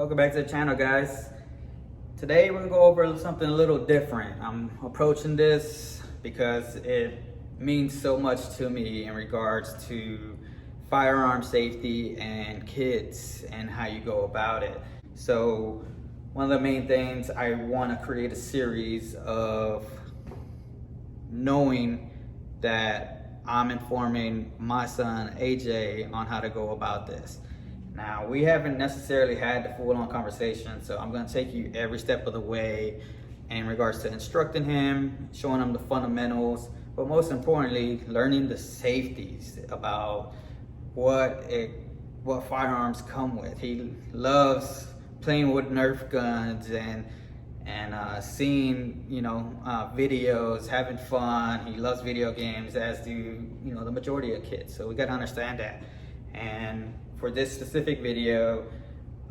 Welcome back to the channel, guys. Today we're gonna go over something a little different. I'm approaching this because it means so much to me in regards to firearm safety and kids and how you go about it. So one of the main things, I want to create a series of knowing that I'm informing my son AJ on how to go about this. Now, we haven't necessarily had the full-on conversation, so I'm going to take you every step of the way in regards to instructing him, showing him the fundamentals, but most importantly, learning the safeties about what firearms come with. He loves playing with Nerf guns and seeing videos, having fun. He loves video games, as do the majority of kids. So we got to understand that. And for this specific video,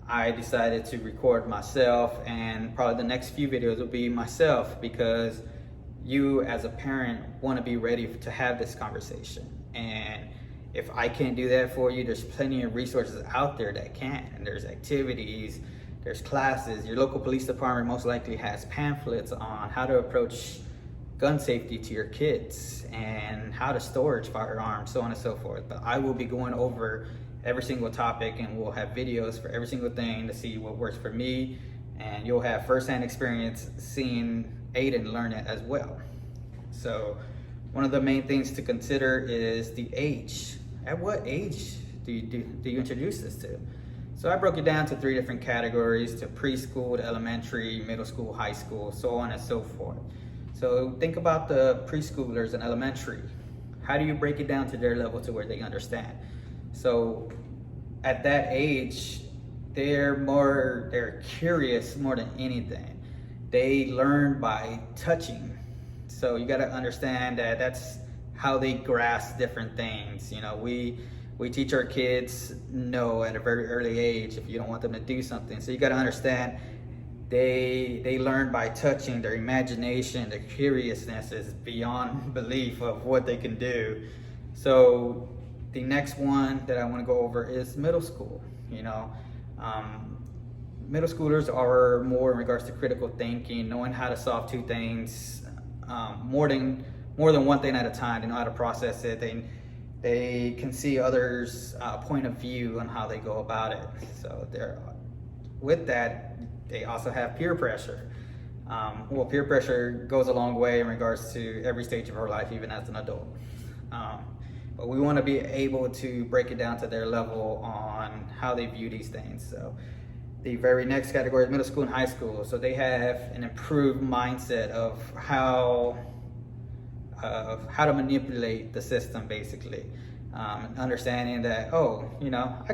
I decided to record myself, and probably the next few videos will be myself, because you as a parent want to be ready to have this conversation. And if I can't do that for you, there's plenty of resources out there that can. And there's activities, there's classes. Your local police department most likely has pamphlets on how to approach gun safety to your kids and how to storage firearms, so on and so forth. But I will be going over every single topic, and we'll have videos for every single thing to see what works for me, and you'll have firsthand experience seeing Aiden learn it as well. So one of the main things to consider is the age. At what age do you introduce this to? So I broke it down to 3 different categories: to preschool, to elementary, middle school, high school, so on and so forth. So think about the preschoolers in elementary. How do you break it down to their level to where they understand? So at that age, they're curious more than anything. They learn by touching. So you got to understand that that's how they grasp different things. We teach our kids no at a very early age if you don't want them to do something. So you got to understand they learn by touching. Their imagination, their curiousness is beyond belief of what they can do. So the next one that I want to go over is middle school. Middle schoolers are more in regards to critical thinking, knowing how to solve 2 things, more than one thing at a time. They know how to process it. They can see others' point of view on how they go about it. So with that, they also have peer pressure. Peer pressure goes a long way in regards to every stage of our life, even as an adult. But we want to be able to break it down to their level on how they view these things. So the very next category is middle school and high school. So they have an improved mindset of how to manipulate the system, basically. Understanding that, I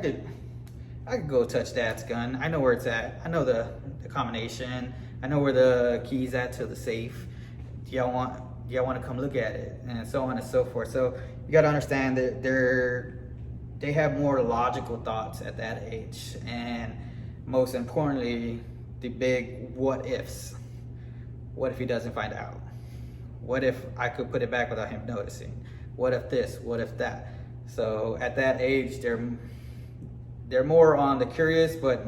could go touch dad's gun. I know where it's at. I know the combination. I know where the key's at to the safe. Do y'all want to come look at it? And so on and so forth. So you got to understand that they have more logical thoughts at that age. And most importantly, the big what ifs. What if he doesn't find out? What if I could put it back without him noticing? What if this? What if that? So at that age, they're more on the curious, but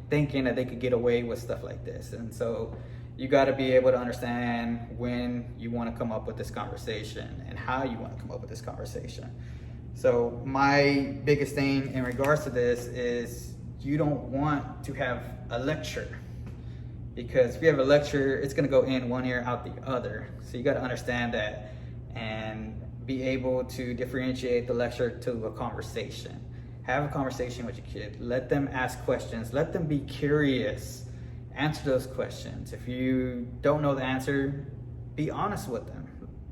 thinking that they could get away with stuff like this. And so you got to be able to understand when you want to come up with this conversation and how you want to come up with this conversation. So my biggest thing in regards to this is you don't want to have a lecture, because if you have a lecture, it's going to go in one ear, out the other. So you got to understand that and be able to differentiate the lecture to a conversation. Have a conversation with your kid. Let them ask questions. Let them be curious. Answer those questions. If you don't know the answer, be honest with them.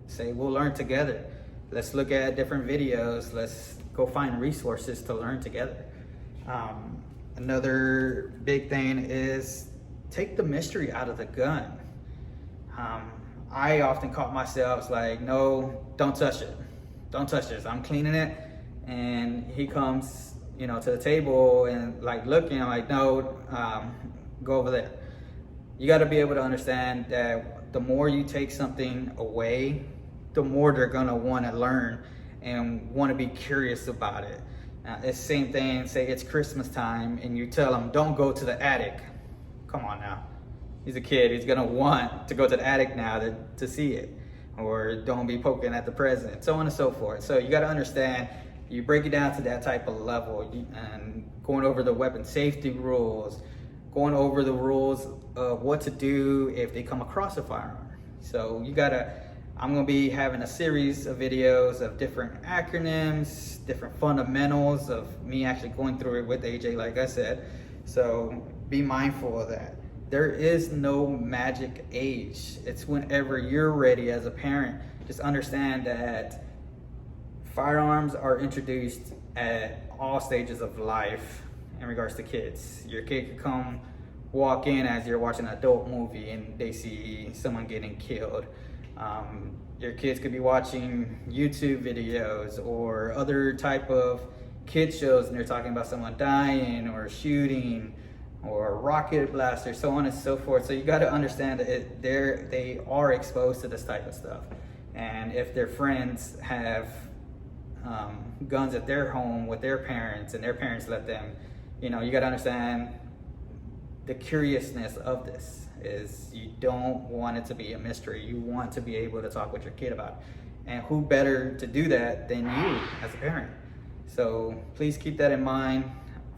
Say, we'll learn together. Let's look at different videos. Let's go find resources to learn together. Another big thing is take the mystery out of the gun. I often caught myself like, no, don't touch it. Don't touch this. I'm cleaning it. And he comes, to the table and like looking, I'm like, no, go over there. You got to be able to understand that the more you take something away, the more they're going to want to learn and want to be curious about it. It's the same thing, say it's Christmas time and you tell him, don't go to the attic. Come on now. He's a kid, he's gonna want to go to the attic now to see it. Or don't be poking at the present, so on and so forth. So you gotta understand, you break it down to that type of level, and going over the weapon safety rules, going over the rules of what to do if they come across a firearm. So I'm gonna be having a series of videos of different acronyms, different fundamentals of me actually going through it with AJ, like I said. So be mindful of that. There is no magic age. It's whenever you're ready as a parent. Just understand that firearms are introduced at all stages of life in regards to kids. Your kid could come walk in as you're watching an adult movie and they see someone getting killed. Your kids could be watching YouTube videos or other type of kid shows and they're talking about someone dying or shooting or rocket blasters, so on and so forth. So you got to understand that they are exposed to this type of stuff. And if their friends have guns at their home with their parents and their parents let them, you got to understand the curiousness of this is you don't want it to be a mystery. You want to be able to talk with your kid about it. And who better to do that than you as a parent? So please keep that in mind.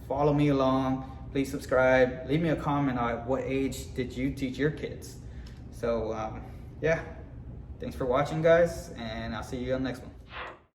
Follow me along. Please subscribe. Leave me a comment on what age did you teach your kids. So yeah, thanks for watching, guys, and I'll see you on the next one.